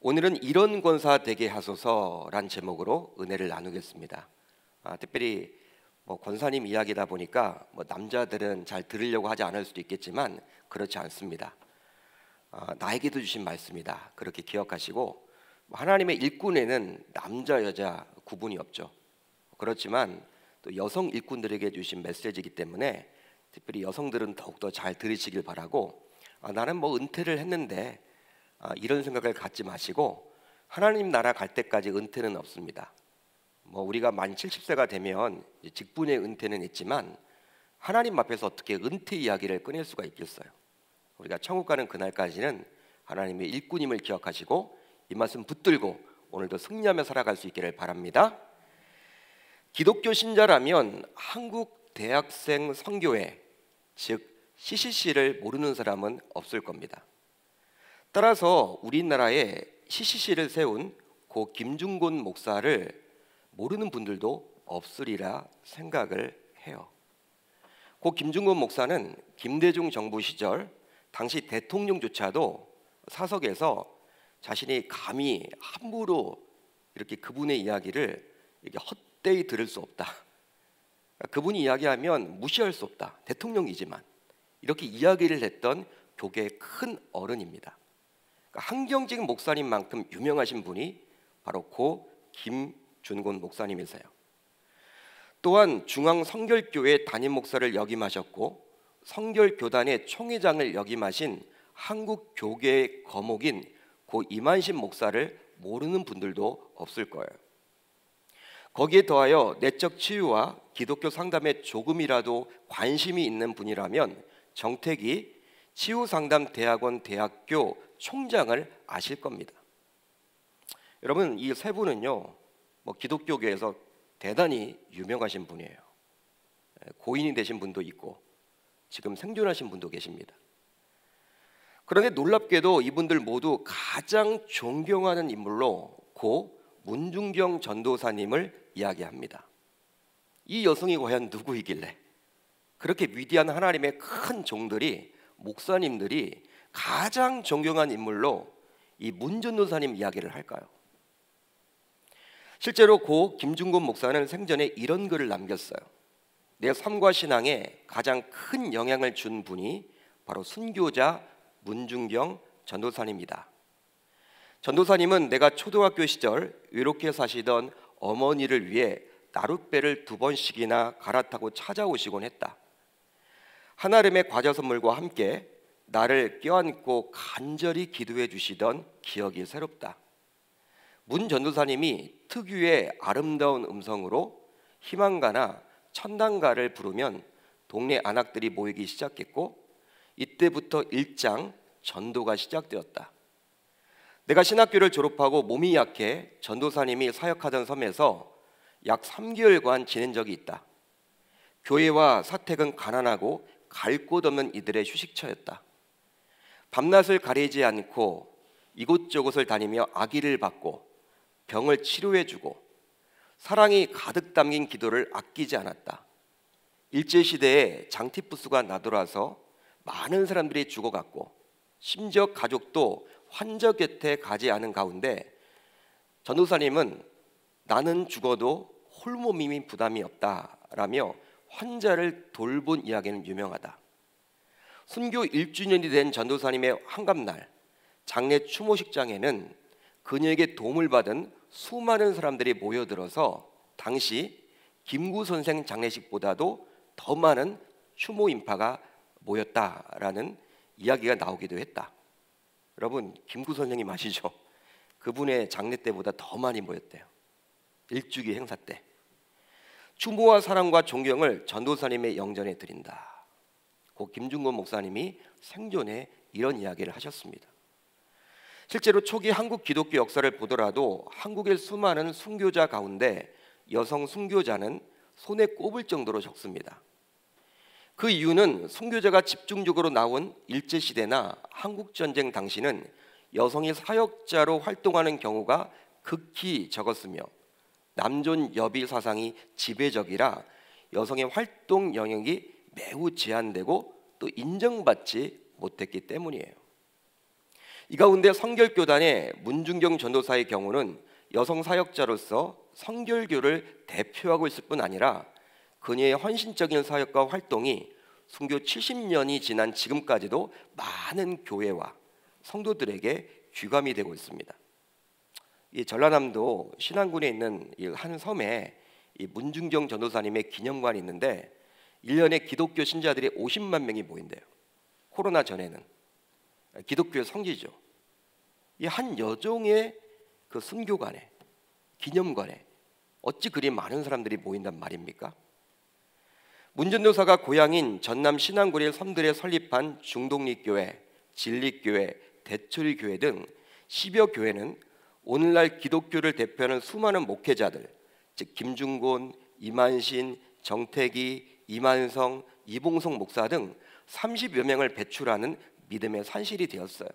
오늘은 이런 권사 되게 하소서란 제목으로 은혜를 나누겠습니다. 특별히 권사님 이야기다 보니까 남자들은 잘 들으려고 하지 않을 수도 있겠지만 그렇지 않습니다. 나에게도 주신 말씀이다. 그렇게 기억하시고 하나님의 일꾼에는 남자 여자 구분이 없죠. 그렇지만 또 여성 일꾼들에게 주신 메시지이기 때문에 특별히 여성들은 더욱더 잘 들으시길 바라고, 나는 은퇴를 했는데 이런 생각을 갖지 마시고, 하나님 나라 갈 때까지 은퇴는 없습니다. 우리가 만 70세가 되면 직분의 은퇴는 있지만 하나님 앞에서 어떻게 은퇴 이야기를 꺼낼 수가 있겠어요. 우리가 천국 가는 그날까지는 하나님의 일꾼임을 기억하시고 이 말씀 붙들고 오늘도 승리하며 살아갈 수 있기를 바랍니다. 기독교 신자라면 한국 대학생 선교회, 즉 CCC를 모르는 사람은 없을 겁니다. 따라서 우리나라에 CCC를 세운 고 김중곤 목사를 모르는 분들도 없으리라 생각을 해요. 고 김중곤 목사는 김대중 정부 시절 당시 대통령조차도 사석에서 자신이 감히 함부로 이렇게 그분의 이야기를 이렇게 헛되이 들을 수 없다. 그분이 이야기하면 무시할 수 없다. 대통령이지만 이렇게 이야기를 했던 교계의 큰 어른입니다. 한경직 목사님만큼 유명하신 분이 바로 고 김준곤 목사님이세요. 또한 중앙성결교회 담임 목사를 역임하셨고 성결교단의 총회장을 역임하신 한국 교계의 거목인 고 이만신 목사를 모르는 분들도 없을 거예요. 거기에 더하여 내적 치유와 기독교 상담에 조금이라도 관심이 있는 분이라면 정택이 치유상담대학원 대학교 총장을 아실 겁니다. 여러분, 이 세 분은요, 기독교계에서 대단히 유명하신 분이에요. 고인이 되신 분도 있고 지금 생존하신 분도 계십니다. 그런데 놀랍게도 이분들 모두 가장 존경하는 인물로 고 문중경 전도사님을 이야기합니다. 이 여성이 과연 누구이길래 그렇게 위대한 하나님의 큰 종들이, 목사님들이 가장 존경한 인물로 이 문 전도사님 이야기를 할까요? 실제로 고 김중곤 목사는 생전에 이런 글을 남겼어요. 내 삶과 신앙에 가장 큰 영향을 준 분이 바로 순교자 문중경 전도사님이다. 전도사님은 내가 초등학교 시절 외롭게 사시던 어머니를 위해 나룻배를 2번씩이나 갈아타고 찾아오시곤 했다. 한아름의 과자 선물과 함께 나를 껴안고 간절히 기도해 주시던 기억이 새롭다. 문 전도사님이 특유의 아름다운 음성으로 희망가나 천당가를 부르면 동네 안악들이 모이기 시작했고 이때부터 일장 전도가 시작되었다. 내가 신학교를 졸업하고 몸이 약해 전도사님이 사역하던 섬에서 약 3개월간 지낸 적이 있다. 교회와 사택은 가난하고 갈 곳 없는 이들의 휴식처였다. 밤낮을 가리지 않고 이곳저곳을 다니며 아기를 받고 병을 치료해주고 사랑이 가득 담긴 기도를 아끼지 않았다. 일제시대에 장티푸스가 나돌아서 많은 사람들이 죽어갔고 심지어 가족도 환자 곁에 가지 않은 가운데 전도사님은 나는 죽어도 홀몸이니 부담이 없다라며 환자를 돌본 이야기는 유명하다. 순교 1주년이 된 전도사님의 환갑날 장례 추모식장에는 그녀에게 도움을 받은 수많은 사람들이 모여들어서 당시 김구 선생 장례식보다도 더 많은 추모 인파가 모였다라는 이야기가 나오기도 했다. 여러분, 김구 선생님 아시죠? 그분의 장례 때보다 더 많이 모였대요. 일주기 행사 때. 추모와 사랑과 존경을 전도사님의 영전에 드린다. 고 김중곤 목사님이 생전에 이런 이야기를 하셨습니다. 실제로 초기 한국 기독교 역사를 보더라도 한국의 수많은 순교자 가운데 여성 순교자는 손에 꼽을 정도로 적습니다. 그 이유는 순교자가 집중적으로 나온 일제시대나 한국전쟁 당시는 여성이 사역자로 활동하는 경우가 극히 적었으며 남존 여비 사상이 지배적이라 여성의 활동 영역이 매우 제한되고 또 인정받지 못했기 때문이에요. 이 가운데 성결교단의 문중경 전도사의 경우는 여성 사역자로서 성결교를 대표하고 있을 뿐 아니라 그녀의 헌신적인 사역과 활동이 순교 70년이 지난 지금까지도 많은 교회와 성도들에게 귀감이 되고 있습니다. 이 전라남도 신안군에 있는 한 섬에 이 문중경 전도사님의 기념관이 있는데 1년에 기독교 신자들이 50만 명이 모인대요. 코로나 전에는 기독교의 성지죠. 이 한 여종의 그 순교관에, 기념관에 어찌 그리 많은 사람들이 모인단 말입니까? 문 전도사가 고향인 전남 신안군의 섬들에 설립한 중독립교회, 진리교회, 대초리교회 등 10여 교회는 오늘날 기독교를 대표하는 수많은 목회자들, 즉 김중곤, 이만신, 정태기, 이만성, 이봉성 목사 등 30여 명을 배출하는 믿음의 산실이 되었어요.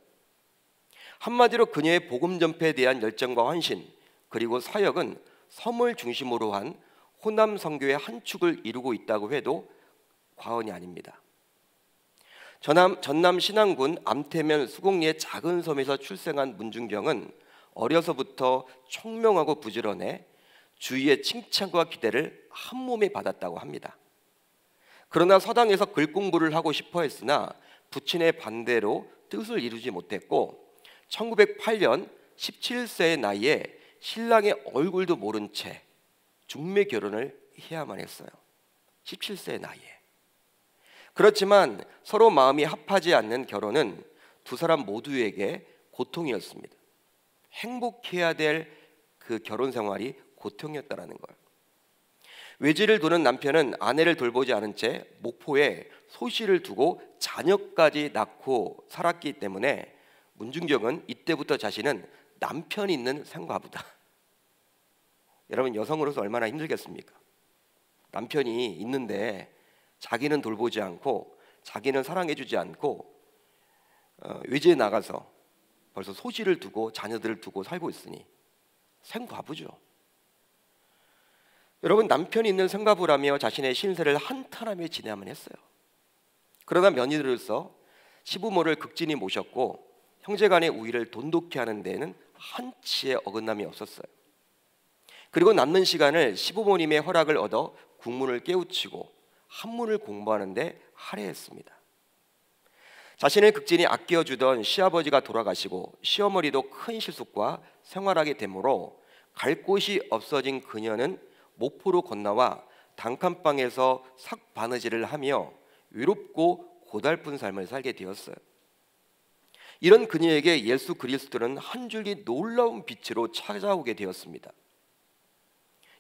한마디로 그녀의 복음 전파에 대한 열정과 헌신, 그리고 사역은 섬을 중심으로 한 호남 선교의 한 축을 이루고 있다고 해도 과언이 아닙니다. 전남 신안군 암태면 수곡리의 작은 섬에서 출생한 문중경은 어려서부터 총명하고 부지런해 주위의 칭찬과 기대를 한 몸에 받았다고 합니다. 그러나 서당에서 글 공부를 하고 싶어 했으나 부친의 반대로 뜻을 이루지 못했고 1908년 17세의 나이에 신랑의 얼굴도 모른 채 중매 결혼을 해야만 했어요. 17세의 나이에. 그렇지만 서로 마음이 합하지 않는 결혼은 두 사람 모두에게 고통이었습니다. 행복해야 될 그 결혼 생활이 고통이었다라는 거예요. 외지를 도는 남편은 아내를 돌보지 않은 채 목포에 소씨를 두고 자녀까지 낳고 살았기 때문에 문중경은 이때부터 자신은 남편이 있는 생과부다. 여러분, 여성으로서 얼마나 힘들겠습니까? 남편이 있는데 자기는 돌보지 않고 자기는 사랑해주지 않고 외지에 나가서 벌써 소씨를 두고 자녀들을 두고 살고 있으니 생과부죠. 여러분, 남편이 있는 생과부라며 자신의 신세를 한탄하며 지내야만 했어요. 그러나 며느리로서 시부모를 극진히 모셨고 형제간의 우위를 돈독히 하는 데에는 한치의 어긋남이 없었어요. 그리고 남는 시간을 시부모님의 허락을 얻어 국문을 깨우치고 한문을 공부하는 데 할애했습니다. 자신을 극진히 아껴주던 시아버지가 돌아가시고 시어머니도 큰 실속과 생활하게 되므로 갈 곳이 없어진 그녀는 목포로 건너와 단칸방에서 삭바느질을 하며 외롭고 고달픈 삶을 살게 되었어요. 이런 그녀에게 예수 그리스도는 한 줄기 놀라운 빛으로 찾아오게 되었습니다.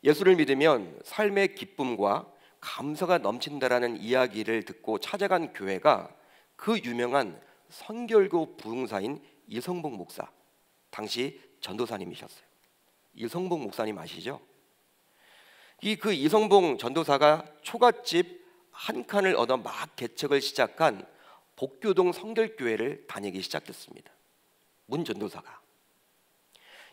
예수를 믿으면 삶의 기쁨과 감사가 넘친다라는 이야기를 듣고 찾아간 교회가 그 유명한 선결교 부흥사인 이성복 목사, 당시 전도사님이셨어요. 이성복 목사님 아시죠? 그 이성복 전도사가 초가집 한 칸을 얻어 막 개척을 시작한 복교동 성결교회를 다니기 시작했습니다. 문 전도사가.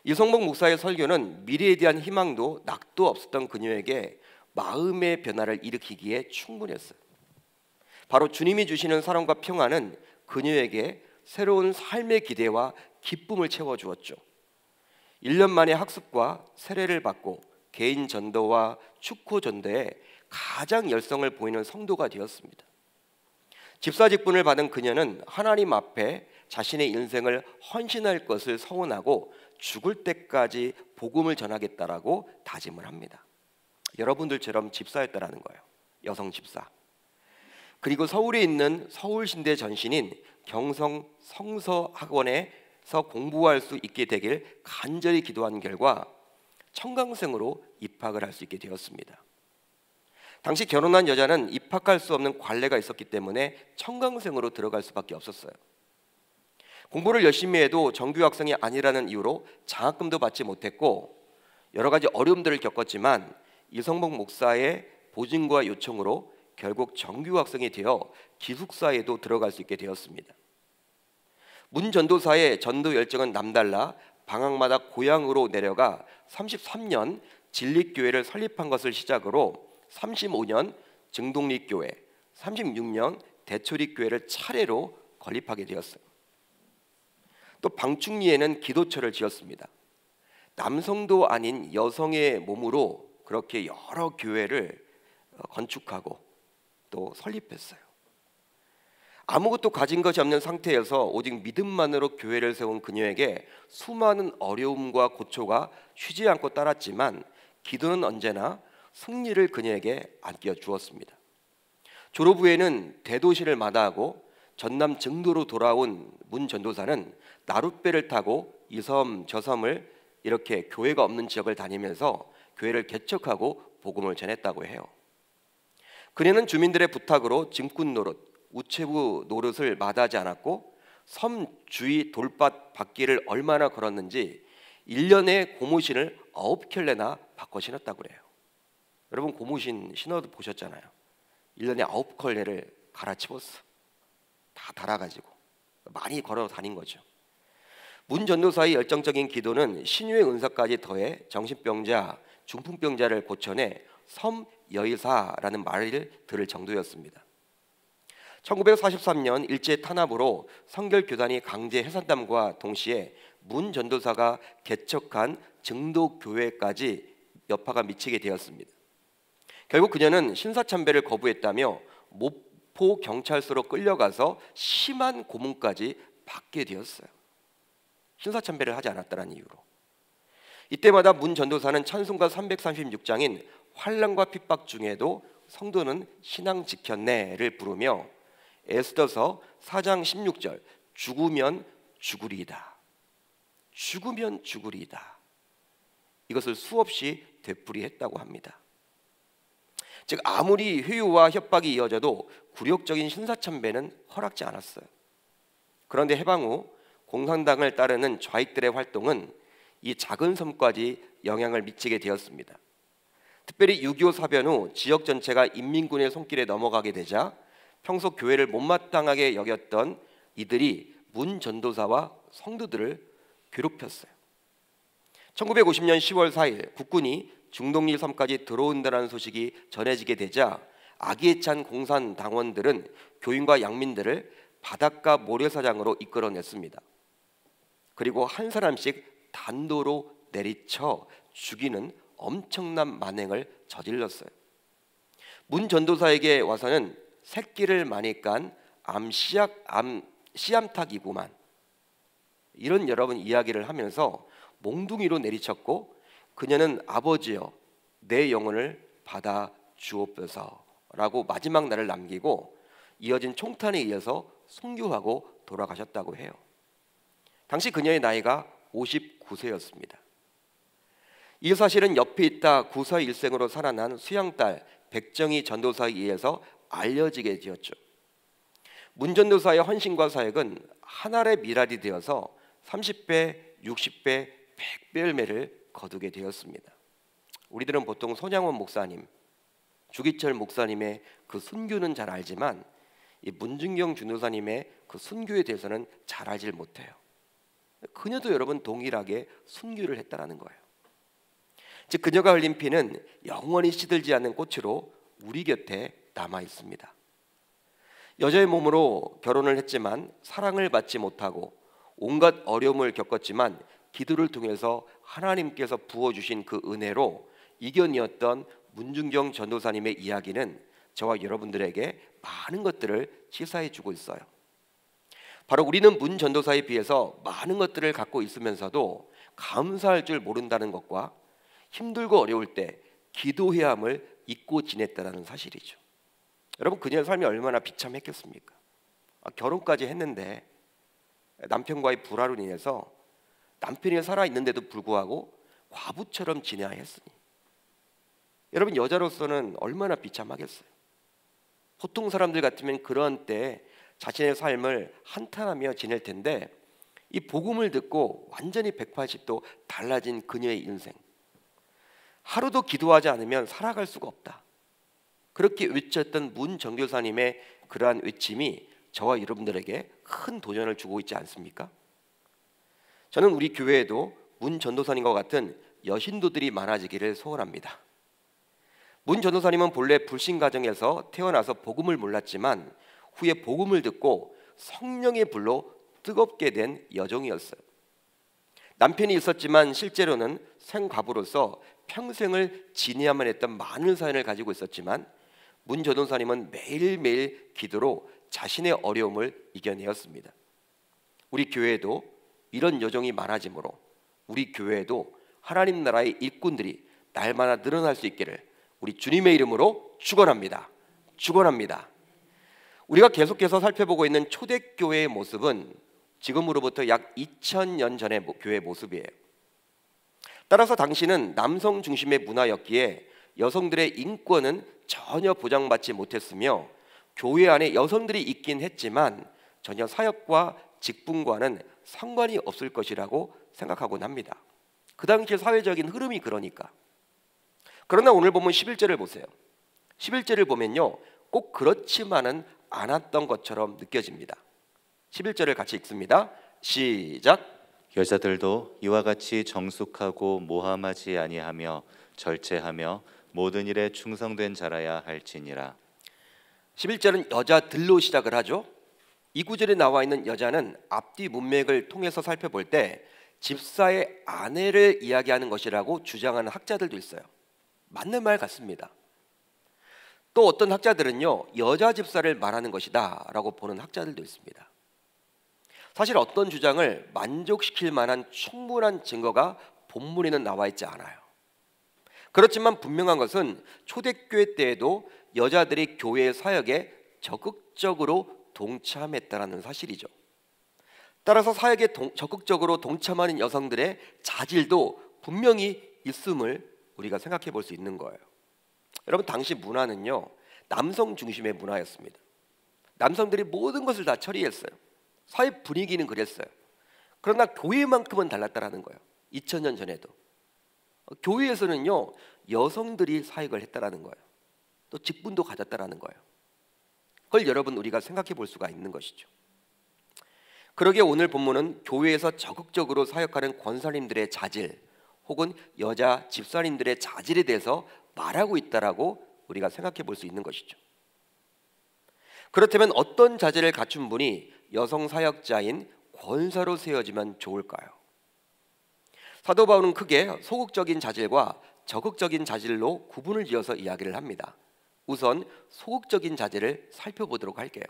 이성복 목사의 설교는 미래에 대한 희망도 낙도 없었던 그녀에게 마음의 변화를 일으키기에 충분했어요. 바로 주님이 주시는 사랑과 평안은 그녀에게 새로운 삶의 기대와 기쁨을 채워주었죠. 1년 만에 학습과 세례를 받고 개인 전도와 축구 전도에 가장 열성을 보이는 성도가 되었습니다. 집사 직분을 받은 그녀는 하나님 앞에 자신의 인생을 헌신할 것을 서원하고 죽을 때까지 복음을 전하겠다라고 다짐을 합니다. 여러분들처럼 집사였다라는 거예요. 여성 집사. 그리고 서울에 있는 서울신대 전신인 경성 성서학원에서 공부할 수 있게 되길 간절히 기도한 결과 청강생으로 입학을 할 수 있게 되었습니다. 당시 결혼한 여자는 입학할 수 없는 관례가 있었기 때문에 청강생으로 들어갈 수밖에 없었어요. 공부를 열심히 해도 정규 학생이 아니라는 이유로 장학금도 받지 못했고 여러 가지 어려움들을 겪었지만 이성복 목사의 보증과 요청으로 결국 정규 학생이 되어 기숙사에도 들어갈 수 있게 되었습니다. 문 전도사의 전도 열정은 남달라 방학마다 고향으로 내려가 33년 진리교회를 설립한 것을 시작으로 35년 증동리교회, 36년 대초리교회를 차례로 건립하게 되었어요. 또 방충리에는 기도처를 지었습니다. 남성도 아닌 여성의 몸으로 그렇게 여러 교회를 건축하고 또 설립했어요. 아무것도 가진 것이 없는 상태에서 오직 믿음만으로 교회를 세운 그녀에게 수많은 어려움과 고초가 쉬지 않고 따랐지만 기도는 언제나 승리를 그녀에게 안겨주었습니다. 졸업 후에는 대도시를 마다하고 전남 증도로 돌아온 문 전도사는 나룻배를 타고 이 섬 저 섬을 이렇게 교회가 없는 지역을 다니면서 교회를 개척하고 복음을 전했다고 해요. 그녀는 주민들의 부탁으로 짐꾼 노릇, 우체부 노릇을 마다하지 않았고 섬 주위 돌밭 바퀴를 얼마나 걸었는지 1년에 고무신을 9켤레나 바꿔 신었다고 그래요. 여러분 고무신 신어도 보셨잖아요. 1년에 9켤레를 갈아치웠어. 다 달아가지고 많이 걸어 다닌 거죠. 문 전도사의 열정적인 기도는 신유의 은사까지 더해 정신병자, 중풍병자를 고쳐내 섬여의사라는 말을 들을 정도였습니다. 1943년 일제 탄압으로 성결교단이 강제 해산담과 동시에 문 전도사가 개척한 증도교회까지 여파가 미치게 되었습니다. 결국 그녀는 신사참배를 거부했다며 목포 경찰서로 끌려가서 심한 고문까지 받게 되었어요. 신사참배를 하지 않았다는 이유로. 이때마다 문 전도사는 찬송가 336장인 환난과 핍박 중에도 성도는 신앙 지켰네를 부르며 에스더서 4장 16절 죽으면 죽으리이다. 죽으면 죽으리이다. 이것을 수없이 되풀이했다고 합니다. 즉 아무리 회유와 협박이 이어져도 굴욕적인 신사참배는 허락지 않았어요. 그런데 해방 후 공산당을 따르는 좌익들의 활동은 이 작은 섬까지 영향을 미치게 되었습니다. 특별히 6.25 사변 후 지역 전체가 인민군의 손길에 넘어가게 되자 평소 교회를 못마땅하게 여겼던 이들이 문 전도사와 성도들을 괴롭혔어요. 1950년 10월 4일 국군이 중동리 섬까지 들어온다는 소식이 전해지게 되자 악의에 찬 공산당원들은 교인과 양민들을 바닷가 모래사장으로 이끌어냈습니다. 그리고 한 사람씩 단도로 내리쳐 죽이는 엄청난 만행을 저질렀어요. 문 전도사에게 와서는 새끼를 많이 깐 씨암탉이구만, 이런 여러분 이야기를 하면서 몽둥이로 내리쳤고 그녀는 아버지여 내 영혼을 받아 주옵소서라고 마지막 날을 남기고 이어진 총탄에 의해서 순교하고 돌아가셨다고 해요. 당시 그녀의 나이가 59세였습니다. 이 사실은 옆에 있다 구서 일생으로 살아난 수양딸 백정희 전도사에 의해서 알려지게 되었죠. 문 전도사의 헌신과 사역은 한 알의 미랄이 되어서 30배, 60배, 100배 열매를 거두게 되었습니다. 우리들은 보통 손양원 목사님, 주기철 목사님의 그 순교는 잘 알지만 이 문준경 전도사님의 그 순교에 대해서는 잘 알질 못해요. 그녀도 여러분 동일하게 순교를 했다라는 거예요. 즉 그녀가 흘린 피는 영원히 시들지 않는 꽃으로 우리 곁에 남아 있습니다. 여자의 몸으로 결혼을 했지만 사랑을 받지 못하고 온갖 어려움을 겪었지만 기도를 통해서 하나님께서 부어주신 그 은혜로 이겨내었던 문준경 전도사님의 이야기는 저와 여러분들에게 많은 것들을 시사해 주고 있어요. 바로 우리는 문 전도사에 비해서 많은 것들을 갖고 있으면서도 감사할 줄 모른다는 것과 힘들고 어려울 때 기도해야 함을 잊고 지냈다는 사실이죠. 여러분 그녀의 삶이 얼마나 비참했겠습니까? 결혼까지 했는데 남편과의 불화로 인해서 남편이 살아있는데도 불구하고 과부처럼 지내야 했으니 여러분 여자로서는 얼마나 비참하겠어요. 보통 사람들 같으면 그런 때 자신의 삶을 한탄하며 지낼 텐데 이 복음을 듣고 완전히 180도 달라진 그녀의 인생, 하루도 기도하지 않으면 살아갈 수가 없다, 그렇게 외쳤던 문 전교사님의 그러한 외침이 저와 여러분들에게 큰 도전을 주고 있지 않습니까? 저는 우리 교회에도 문 전도사님과 같은 여신도들이 많아지기를 소원합니다. 문 전도사님은 본래 불신 가정에서 태어나서 복음을 몰랐지만 후에 복음을 듣고 성령의 불로 뜨겁게 된 여종이었어요. 남편이 있었지만 실제로는 생과부로서 평생을 지내야만 했던 많은 사연을 가지고 있었지만 문 전도사님은 매일매일 기도로 자신의 어려움을 이겨내었습니다. 우리 교회에도 이런 여종이 많아지므로 우리 교회에도 하나님 나라의 일꾼들이 날마다 늘어날 수 있기를 우리 주님의 이름으로 축원합니다. 축원합니다. 우리가 계속해서 살펴보고 있는 초대교회의 모습은 지금으로부터 약 2000년 전의 교회의 모습이에요. 따라서 당시는 남성 중심의 문화였기에 여성들의 인권은 전혀 보장받지 못했으며 교회 안에 여성들이 있긴 했지만 전혀 사역과 직분과는 상관이 없을 것이라고 생각하곤 합니다. 그 당시 사회적인 흐름이 그러니까. 그러나 오늘 보면 11절을 보세요. 11절을 보면요, 꼭 그렇지만은 않았던 것처럼 느껴집니다. 11절을 같이 읽습니다. 시작. 여자들도 이와 같이 정숙하고 모함하지 아니하며 절제하며 모든 일에 충성된 자라야 할지니라. 11절은 여자들로 시작을 하죠. 이 구절에 나와 있는 여자는 앞뒤 문맥을 통해서 살펴볼 때 집사의 아내를 이야기하는 것이라고 주장하는 학자들도 있어요. 맞는 말 같습니다. 또 어떤 학자들은요, 여자 집사를 말하는 것이다 라고 보는 학자들도 있습니다. 사실 어떤 주장을 만족시킬 만한 충분한 증거가 본문에는 나와 있지 않아요. 그렇지만 분명한 것은 초대교회 때에도 여자들이 교회의 사역에 적극적으로 동참했다는 사실이죠. 따라서 사역에 적극적으로 동참하는 여성들의 자질도 분명히 있음을 우리가 생각해 볼 수 있는 거예요. 여러분, 당시 문화는요, 남성 중심의 문화였습니다. 남성들이 모든 것을 다 처리했어요. 사회 분위기는 그랬어요. 그러나 교회만큼은 달랐다라는 거예요. 2000년 전에도 교회에서는요, 여성들이 사역을 했다라는 거예요. 또 직분도 가졌다라는 거예요. 그걸 여러분 우리가 생각해 볼 수가 있는 것이죠. 그러기에 오늘 본문은 교회에서 적극적으로 사역하는 권사님들의 자질 혹은 여자 집사님들의 자질에 대해서 말하고 있다라고 우리가 생각해 볼 수 있는 것이죠. 그렇다면 어떤 자질을 갖춘 분이 여성 사역자인 권사로 세워지면 좋을까요? 사도 바울은 크게 소극적인 자질과 적극적인 자질로 구분을 지어서 이야기를 합니다. 우선 소극적인 자질을 살펴보도록 할게요.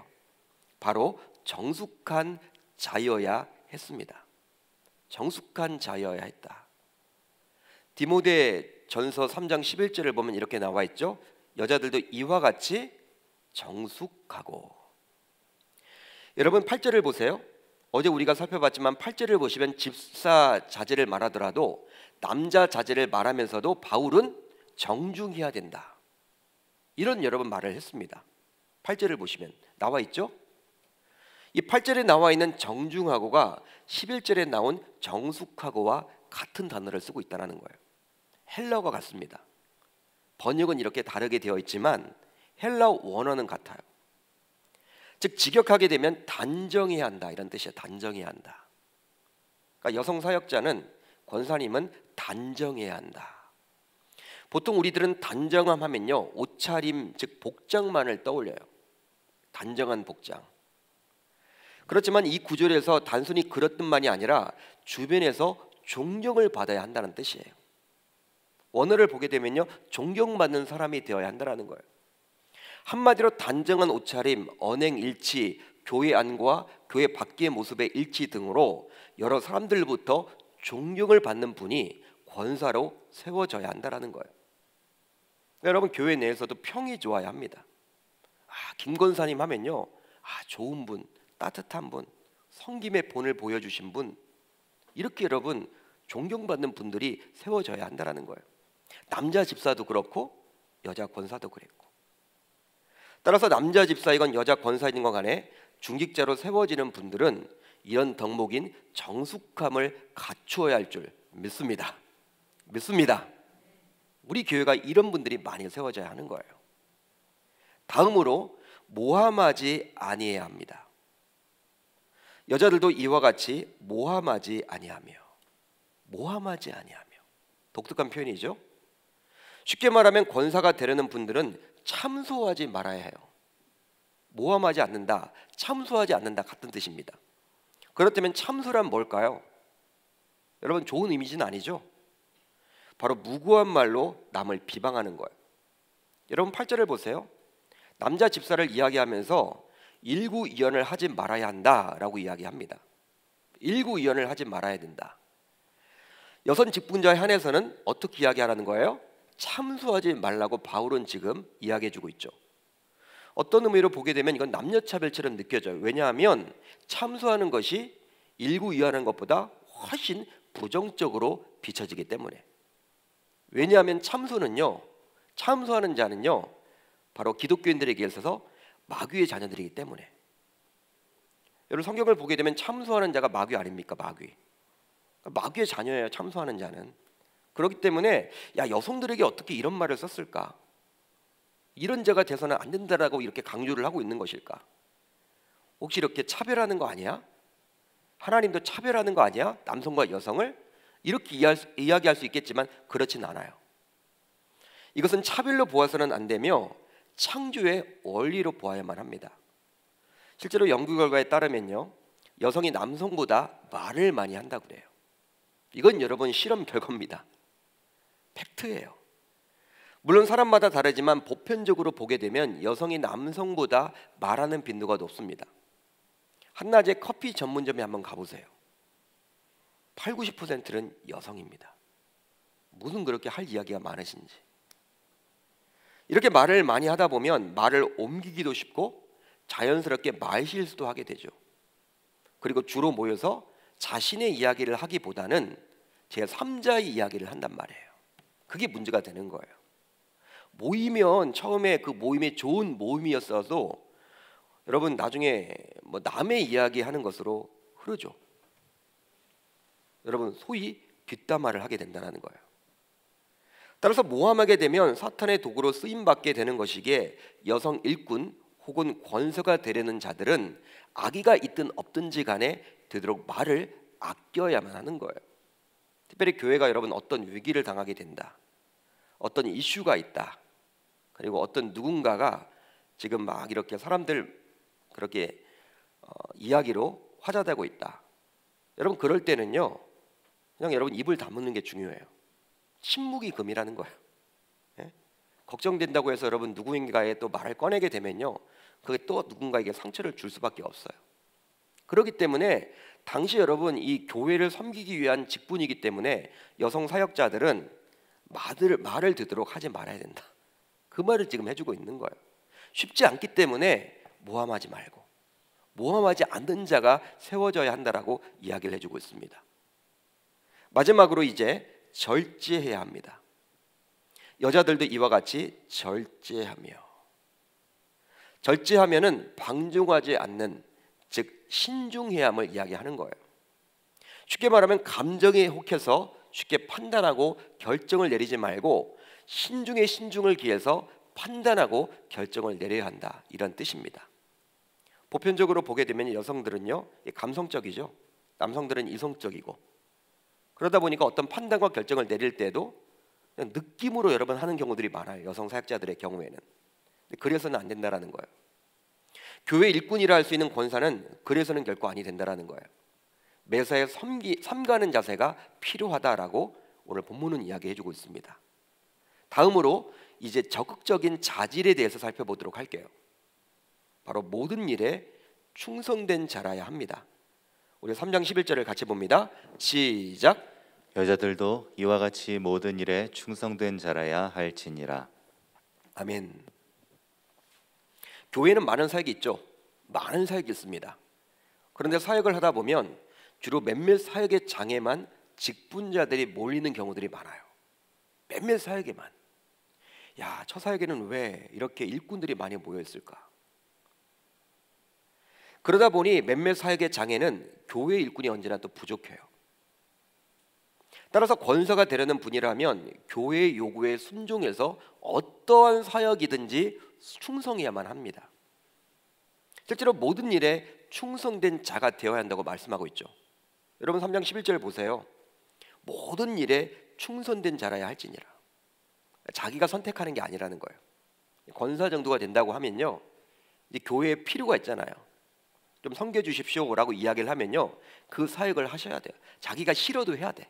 바로 정숙한 자여야 했습니다. 정숙한 자여야 했다. 디모데 전서 3장 11절을 보면 이렇게 나와 있죠. 여자들도 이와 같이 정숙하고. 여러분 8절을 보세요. 어제 우리가 살펴봤지만 8절을 보시면 집사 자질을 말하더라도 남자 자질을 말하면서도 바울은 정중해야 된다, 이런 여러분 말을 했습니다. 8절을 보시면 나와 있죠. 이 8절에 나와 있는 정중하고가 11절에 나온 정숙하고와 같은 단어를 쓰고 있다는 거예요. 헬라어가 같습니다. 번역은 이렇게 다르게 되어 있지만 헬라어 원어는 같아요. 즉 직역하게 되면 단정해야 한다, 이런 뜻이에요. 단정해야 한다. 그러니까 여성 사역자는, 권사님은 단정해야 한다. 보통 우리들은 단정함 하면요, 옷차림 즉 복장만을 떠올려요. 단정한 복장. 그렇지만 이 구절에서 단순히 그런 뜻만이 아니라 주변에서 존경을 받아야 한다는 뜻이에요. 원어를 보게 되면요, 존경받는 사람이 되어야 한다는 거예요. 한마디로 단정한 옷차림, 언행 일치, 교회 안과 교회 밖의 모습의 일치 등으로 여러 사람들부터 존경을 받는 분이 권사로 세워져야 한다는 거예요. 여러분, 교회 내에서도 평이 좋아야 합니다. 김 권사님 하면요, 좋은 분, 따뜻한 분, 섬김의 본을 보여주신 분, 이렇게 여러분 존경받는 분들이 세워져야 한다는 거예요. 남자 집사도 그렇고 여자 권사도 그랬고. 따라서 남자 집사이건 여자 권사이건 간에 중직자로 세워지는 분들은 이런 덕목인 정숙함을 갖추어야 할 줄 믿습니다. 믿습니다. 우리 교회가 이런 분들이 많이 세워져야 하는 거예요. 다음으로 모함하지 아니해야 합니다. 여자들도 이와 같이 모함하지 아니하며. 모함하지 아니하며. 독특한 표현이죠. 쉽게 말하면 권사가 되려는 분들은 참소하지 말아야 해요. 모함하지 않는다, 참소하지 않는다 같은 뜻입니다. 그렇다면 참소란 뭘까요? 여러분, 좋은 이미지는 아니죠. 바로 무고한 말로 남을 비방하는 거예요. 여러분 8절을 보세요. 남자 집사를 이야기하면서 일구이연을 하지 말아야 한다라고 이야기합니다. 일구이연을 하지 말아야 된다. 여성 직분자에 한해서는 어떻게 이야기하라는 거예요? 참소하지 말라고 바울은 지금 이야기해주고 있죠. 어떤 의미로 보게 되면 이건 남녀차별처럼 느껴져요. 왜냐하면 참소하는 것이 일구이연하는 것보다 훨씬 부정적으로 비춰지기 때문에. 왜냐하면 참소하는 자는요 바로 기독교인들에게 있어서 마귀의 자녀들이기 때문에. 여러분 성경을 보게 되면 참소하는 자가 마귀 아닙니까? 마귀의 자녀예요, 참소하는 자는. 그렇기 때문에 야, 여성들에게 어떻게 이런 말을 썼을까? 이런 자가 돼서는 안 된다라고 이렇게 강조를 하고 있는 것일까? 혹시 이렇게 차별하는 거 아니야? 하나님도 차별하는 거 아니야? 남성과 여성을? 이렇게 이야기할 수 있겠지만 그렇진 않아요. 이것은 차별로 보아서는 안 되며 창조의 원리로 보아야만 합니다. 실제로 연구 결과에 따르면요, 여성이 남성보다 말을 많이 한다고 그래요. 이건 여러분 실험 결과입니다. 팩트예요. 물론 사람마다 다르지만 보편적으로 보게 되면 여성이 남성보다 말하는 빈도가 높습니다. 한낮에 커피 전문점에 한번 가보세요. 8, 90%는 여성입니다. 무슨 그렇게 할 이야기가 많으신지. 이렇게 말을 많이 하다 보면 말을 옮기기도 쉽고 자연스럽게 말실수도 하게 되죠. 그리고 주로 모여서 자신의 이야기를 하기보다는 제3자의 이야기를 한단 말이에요. 그게 문제가 되는 거예요. 모이면 처음에 그 모임이 좋은 모임이었어도 여러분 나중에 뭐 남의 이야기하는 것으로 흐르죠. 여러분 소위 뒷담화를 하게 된다는 거예요. 따라서 모함하게 되면 사탄의 도구로 쓰임받게 되는 것이기에 여성 일꾼 혹은 권세가 되려는 자들은 악의가 있든 없든지 간에 되도록 말을 아껴야만 하는 거예요. 특별히 교회가 여러분 어떤 위기를 당하게 된다, 어떤 이슈가 있다, 그리고 어떤 누군가가 지금 막 이렇게 사람들 그렇게 이야기로 화제되고 있다. 여러분 그럴 때는요 그냥 여러분 입을 다무는 게 중요해요. 침묵이 금이라는 거예요. 예? 걱정된다고 해서 여러분 누구인가에 또 말을 꺼내게 되면요 그게 또 누군가에게 상처를 줄 수밖에 없어요. 그렇기 때문에 당시 여러분 이 교회를 섬기기 위한 직분이기 때문에 여성 사역자들은 말을 듣도록 하지 말아야 된다. 그 말을 지금 해주고 있는 거예요. 쉽지 않기 때문에 모함하지 말고 모함하지 않는 자가 세워져야 한다라고 이야기를 해주고 있습니다. 마지막으로 이제 절제해야 합니다. 여자들도 이와 같이 절제하면은 방종하지 않는, 즉 신중해함을 이야기하는 거예요. 쉽게 말하면 감정에 혹해서 쉽게 판단하고 결정을 내리지 말고 신중에 신중을 기해서 판단하고 결정을 내려야 한다, 이런 뜻입니다. 보편적으로 보게 되면 여성들은요 감성적이죠. 남성들은 이성적이고, 그러다 보니까 어떤 판단과 결정을 내릴 때도 그냥 느낌으로 여러분 하는 경우들이 많아요. 여성 사역자들의 경우에는. 그래서는 안 된다라는 거예요. 교회 일꾼이라 할 수 있는 권사는 그래서는 결코 아니 된다라는 거예요. 매사에 삼가는 자세가 필요하다라고 오늘 본문은 이야기해주고 있습니다. 다음으로 이제 적극적인 자질에 대해서 살펴보도록 할게요. 바로 모든 일에 충성된 자라야 합니다. 우리 3장 11절을 같이 봅니다. 시작. 여자들도 이와 같이 모든 일에 충성된 자라야 할지니라. 아멘. 교회는 많은 사역이 있죠. 많은 사역이 있습니다. 그런데 사역을 하다 보면 주로 몇몇 사역의 장에만 직분자들이 몰리는 경우들이 많아요. 몇몇 사역에만. 야, 저 사역에는 왜 이렇게 일꾼들이 많이 모여 있을까? 그러다 보니 몇몇 사역의 장에는 교회 일꾼이 언제나 또 부족해요. 따라서 권사가 되려는 분이라면 교회의 요구에 순종해서 어떠한 사역이든지 충성해야만 합니다. 실제로 모든 일에 충성된 자가 되어야 한다고 말씀하고 있죠. 여러분 3장 11절 보세요. 모든 일에 충성된 자라야 할지니라. 자기가 선택하는 게 아니라는 거예요. 권사 정도가 된다고 하면요 이제 교회에 필요가 있잖아요. 좀 섬겨주십시오라고 이야기를 하면요, 그 사역을 하셔야 돼요. 자기가 싫어도 해야 돼.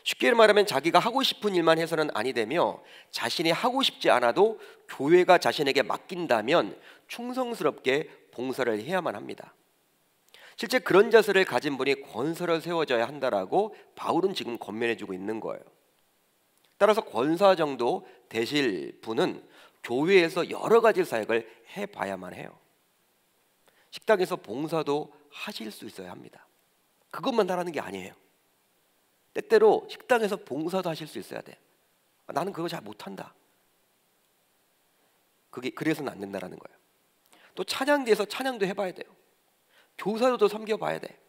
쉽게 말하면 자기가 하고 싶은 일만 해서는 아니 되며, 자신이 하고 싶지 않아도 교회가 자신에게 맡긴다면 충성스럽게 봉사를 해야만 합니다. 실제 그런 자세를 가진 분이 권사로 세워져야 한다라고 바울은 지금 권면해주고 있는 거예요. 따라서 권사 정도 되실 분은 교회에서 여러 가지 사역을 해봐야만 해요. 식당에서 봉사도 하실 수 있어야 합니다. 그것만 하라는 게 아니에요. 때때로 식당에서 봉사도 하실 수 있어야 돼. 나는 그거 잘 못한다. 그래서는 안 된다라는 거예요. 또 찬양대에서 찬양도 해봐야 돼요. 교사로도 섬겨봐야 돼.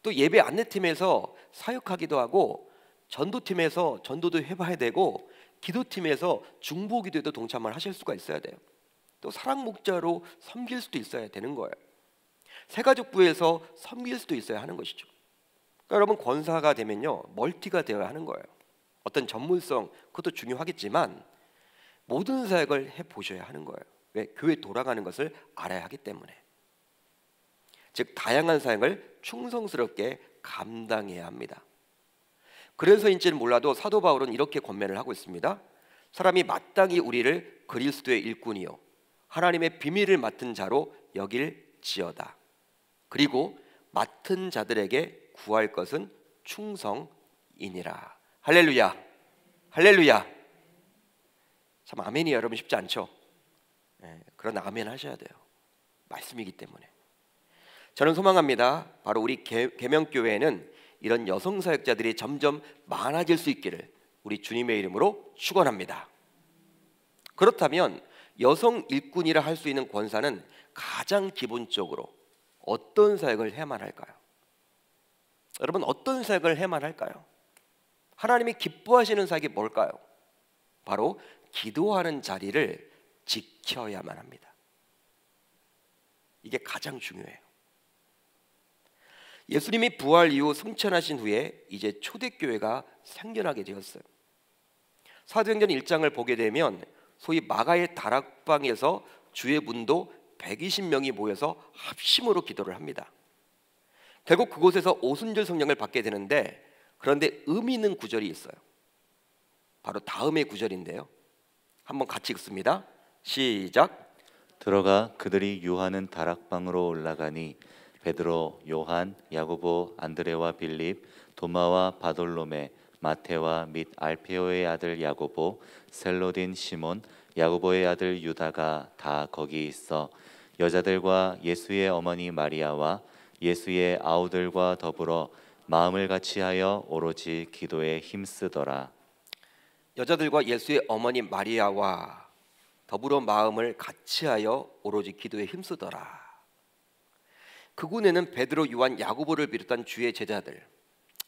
또 예배 안내팀에서 사역하기도 하고, 전도팀에서 전도도 해봐야 되고, 기도팀에서 중보기도에도 동참을 하실 수가 있어야 돼요. 또 사랑 목자로 섬길 수도 있어야 되는 거예요. 새가족부에서 섬길 수도 있어야 하는 것이죠. 그러니까 여러분, 권사가 되면요, 멀티가 되어야 하는 거예요. 어떤 전문성, 그것도 중요하겠지만 모든 사역을 해보셔야 하는 거예요. 왜? 교회 돌아가는 것을 알아야 하기 때문에. 즉 다양한 사역을 충성스럽게 감당해야 합니다. 그래서인지는 몰라도 사도 바울은 이렇게 권면을 하고 있습니다. 사람이 마땅히 우리를 그리스도의 일꾼이요 하나님의 비밀을 맡은 자로 여길지어다. 그리고 맡은 자들에게 구할 것은 충성이니라. 할렐루야, 할렐루야. 참 아멘이 여러분 쉽지 않죠. 그러나 아멘 하셔야 돼요. 말씀이기 때문에. 저는 소망합니다. 바로 우리 계명교회에는 이런 여성 사역자들이 점점 많아질 수 있기를 우리 주님의 이름으로 축원합니다. 그렇다면 여성 일꾼이라 할 수 있는 권사는 가장 기본적으로 어떤 사역을 해야만 할까요? 여러분, 어떤 사역을 해야만 할까요? 하나님이 기뻐하시는 사역이 뭘까요? 바로 기도하는 자리를 지켜야만 합니다. 이게 가장 중요해요. 예수님이 부활 이후 승천하신 후에 이제 초대교회가 생겨나게 되었어요. 사도행전 1장을 보게 되면 소위 마가의 다락방에서 주의 문도 120명이 모여서 합심으로 기도를 합니다. 결국 그곳에서 오순절 성령을 받게 되는데, 그런데 의미 있는 구절이 있어요. 바로 다음의 구절인데요. 한번 같이 읽습니다. 시작. 들어가 그들이 유하는 다락방으로 올라가니 베드로, 요한, 야고보, 안드레와 빌립, 도마와 바돌로메, 마테와 및 알페오의 아들 야고보, 셀로딘 시몬, 야고보의 아들 유다가 다 거기 있어 여자들과 예수의 어머니 마리아와 예수의 아우들과 더불어 마음을 같이하여 오로지 기도에 힘쓰더라. 여자들과 예수의 어머니 마리아와 더불어 마음을 같이하여 오로지 기도에 힘쓰더라. 그곳에는 베드로, 요한, 야고보를 비롯한 주의 제자들,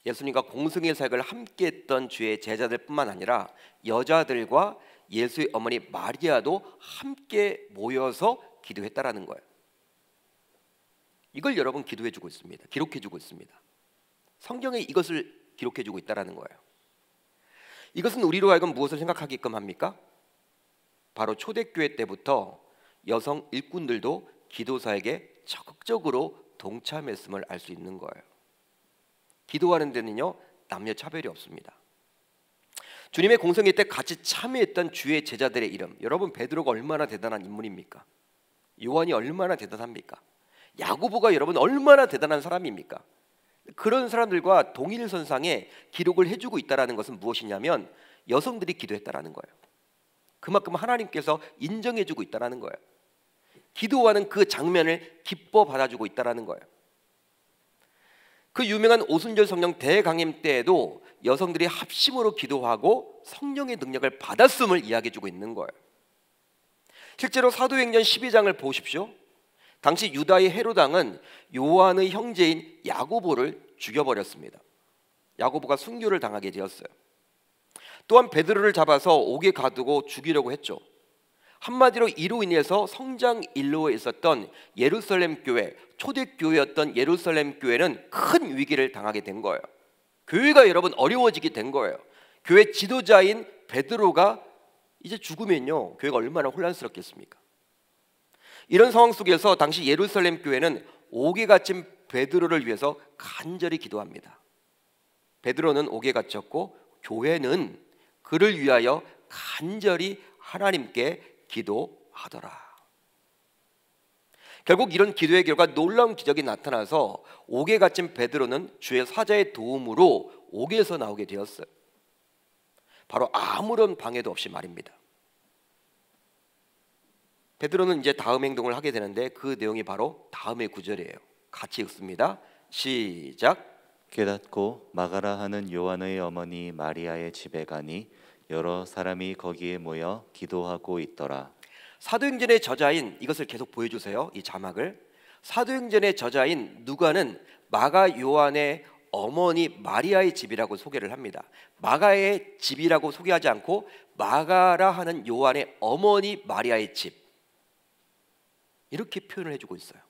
예수님과 공생의 사역을 함께했던 주의 제자들뿐만 아니라 여자들과 예수의 어머니 마리아도 함께 모여서 기도했다라는 거예요. 이걸 여러분 기도해주고 있습니다. 기록해주고 있습니다. 성경에 이것을 기록해주고 있다라는 거예요. 이것은 우리로 하여금 무엇을 생각하게끔 합니까? 바로 초대교회 때부터 여성 일꾼들도 기도사에게 적극적으로 동참했음을 알 수 있는 거예요. 기도하는 데는요, 남녀 차별이 없습니다. 주님의 공생애 때 같이 참여했던 주의 제자들의 이름, 여러분 베드로가 얼마나 대단한 인물입니까? 요한이 얼마나 대단합니까? 야고보가 여러분 얼마나 대단한 사람입니까? 그런 사람들과 동일선상에 기록을 해주고 있다는 것은 무엇이냐면 여성들이 기도했다라는 거예요. 그만큼 하나님께서 인정해주고 있다는 거예요. 기도하는 그 장면을 기뻐 받아주고 있다는 거예요. 그 유명한 오순절 성령 대강림 때에도 여성들이 합심으로 기도하고 성령의 능력을 받았음을 이야기해주고 있는 거예요. 실제로 사도행전 12장을 보십시오. 당시 유다의 헤로당은 요한의 형제인 야고보를 죽여버렸습니다. 야고보가 순교를 당하게 되었어요. 또한 베드로를 잡아서 옥에 가두고 죽이려고 했죠. 한마디로 이로 인해서 성장 일로에 있었던 예루살렘 교회, 초대교회였던 예루살렘 교회는 큰 위기를 당하게 된 거예요. 교회가 여러분 어려워지게 된 거예요. 교회 지도자인 베드로가 이제 죽으면요, 교회가 얼마나 혼란스럽겠습니까? 이런 상황 속에서 당시 예루살렘 교회는 옥에 갇힌 베드로를 위해서 간절히 기도합니다. 베드로는 옥에 갇혔고 교회는 그를 위하여 간절히 하나님께 기도하더라. 결국 이런 기도의 결과 놀라운 기적이 나타나서 옥에 갇힌 베드로는 주의 사자의 도움으로 옥에서 나오게 되었어요. 바로 아무런 방해도 없이 말입니다. 베드로는 이제 다음 행동을 하게 되는데 그 내용이 바로 다음의 구절이에요. 같이 읽습니다. 시작. 깨닫고 마가라 하는 요한의 어머니 마리아의 집에 가니 여러 사람이 거기에 모여 기도하고 있더라. 사도행전의 저자인, 이것을 계속 보여주세요. 이 자막을. 사도행전의 저자인 누가는 마가 요한의 어머니 마리아의 집이라고 소개를 합니다. 마가의 집이라고 소개하지 않고 마가라 하는 요한의 어머니 마리아의 집, 이렇게 표현을 해주고 있어요.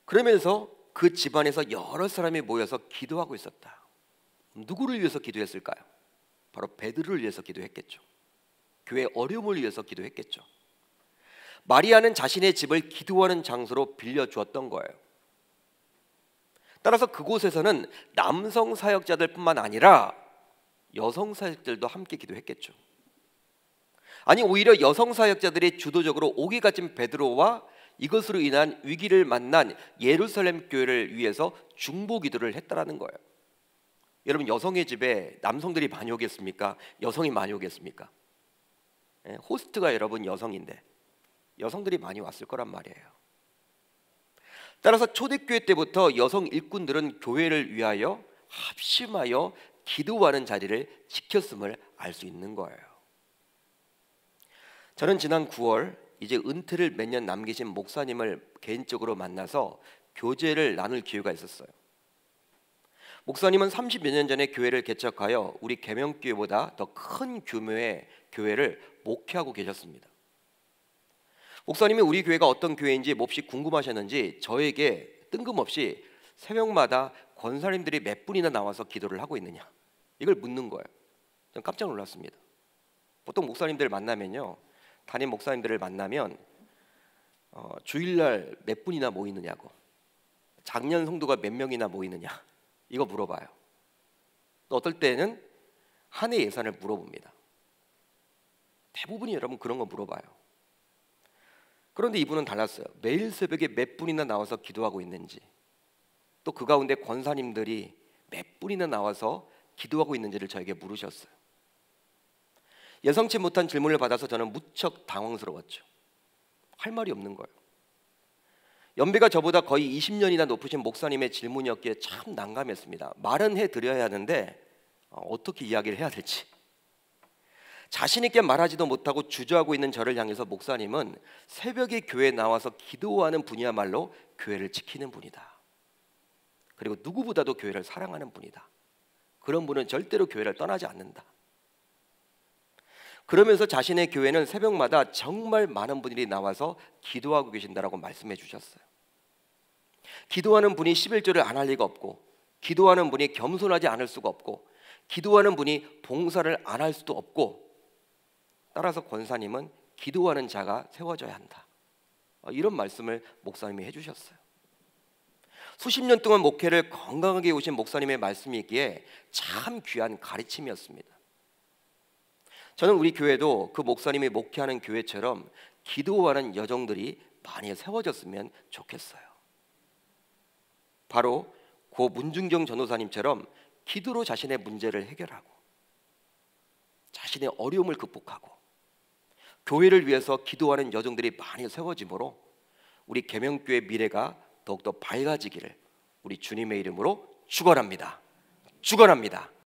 그러면서 그 집안에서 여러 사람이 모여서 기도하고 있었다. 누구를 위해서 기도했을까요? 바로 베드로를 위해서 기도했겠죠. 교회의 어려움을 위해서 기도했겠죠. 마리아는 자신의 집을 기도하는 장소로 빌려주었던 거예요. 따라서 그곳에서는 남성 사역자들 뿐만 아니라 여성 사역자들도 함께 기도했겠죠. 아니, 오히려 여성 사역자들이 주도적으로 옥에 갇힌 베드로와 이것으로 인한 위기를 만난 예루살렘 교회를 위해서 중보 기도를 했다라는 거예요. 여러분, 여성의 집에 남성들이 많이 오겠습니까? 여성이 많이 오겠습니까? 호스트가 여러분 여성인데 여성들이 많이 왔을 거란 말이에요. 따라서 초대교회 때부터 여성 일꾼들은 교회를 위하여 합심하여 기도하는 자리를 지켰음을 알 수 있는 거예요. 저는 지난 9월 이제 은퇴를 몇 년 남기신 목사님을 개인적으로 만나서 교제를 나눌 기회가 있었어요. 목사님은 30여 년 전에 교회를 개척하여 우리 계명교회보다 더 큰 규모의 교회를 목회하고 계셨습니다. 목사님이 우리 교회가 어떤 교회인지 몹시 궁금하셨는지 저에게 뜬금없이 새벽마다 권사님들이 몇 분이나 나와서 기도를 하고 있느냐, 이걸 묻는 거예요. 전 깜짝 놀랐습니다. 보통 목사님들 만나면요, 담임 목사님들을 만나면 주일날 몇 분이나 모이느냐고, 작년 성도가 몇 명이나 모이느냐, 이거 물어봐요. 또 어떨 때는 한 해 예산을 물어봅니다. 대부분이 여러분 그런 거 물어봐요. 그런데 이분은 달랐어요. 매일 새벽에 몇 분이나 나와서 기도하고 있는지, 또 그 가운데 권사님들이 몇 분이나 나와서 기도하고 있는지를 저에게 물으셨어요. 예상치 못한 질문을 받아서 저는 무척 당황스러웠죠. 할 말이 없는 거예요. 연배가 저보다 거의 20년이나 높으신 목사님의 질문이었기에 참 난감했습니다. 말은 해드려야 하는데 어떻게 이야기를 해야 될지. 자신 있게 말하지도 못하고 주저하고 있는 저를 향해서 목사님은 새벽에 교회에 나와서 기도하는 분이야말로 교회를 지키는 분이다. 그리고 누구보다도 교회를 사랑하는 분이다. 그런 분은 절대로 교회를 떠나지 않는다. 그러면서 자신의 교회는 새벽마다 정말 많은 분들이 나와서 기도하고 계신다라고 말씀해 주셨어요. 기도하는 분이 11조를 안 할 리가 없고, 기도하는 분이 겸손하지 않을 수가 없고, 기도하는 분이 봉사를 안 할 수도 없고, 따라서 권사님은 기도하는 자가 세워져야 한다. 이런 말씀을 목사님이 해주셨어요. 수십 년 동안 목회를 건강하게 오신 목사님의 말씀이 있기에 참 귀한 가르침이었습니다. 저는 우리 교회도 그 목사님이 목회하는 교회처럼 기도하는 여정들이 많이 세워졌으면 좋겠어요. 바로 고 문중경 전도사님처럼 기도로 자신의 문제를 해결하고 자신의 어려움을 극복하고 교회를 위해서 기도하는 여정들이 많이 세워지므로 우리 계명교회 미래가 더욱더 밝아지기를 우리 주님의 이름으로 축원합니다. 축원합니다.